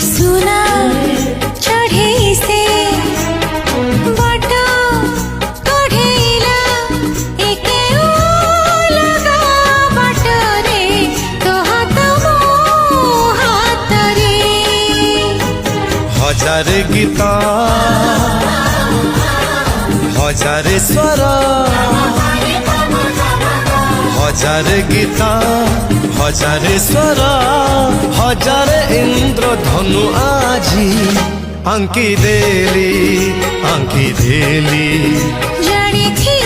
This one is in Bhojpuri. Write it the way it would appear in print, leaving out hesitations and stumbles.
सुना चढ़े से बाटा कढ़ेला एके लगा बाटरे तो हाथ मो हाथ रे हजार गीत हजार स्वर हजार गीत हजार स्वर हजार इंद्रधनु आजी आंकी देली जानी थी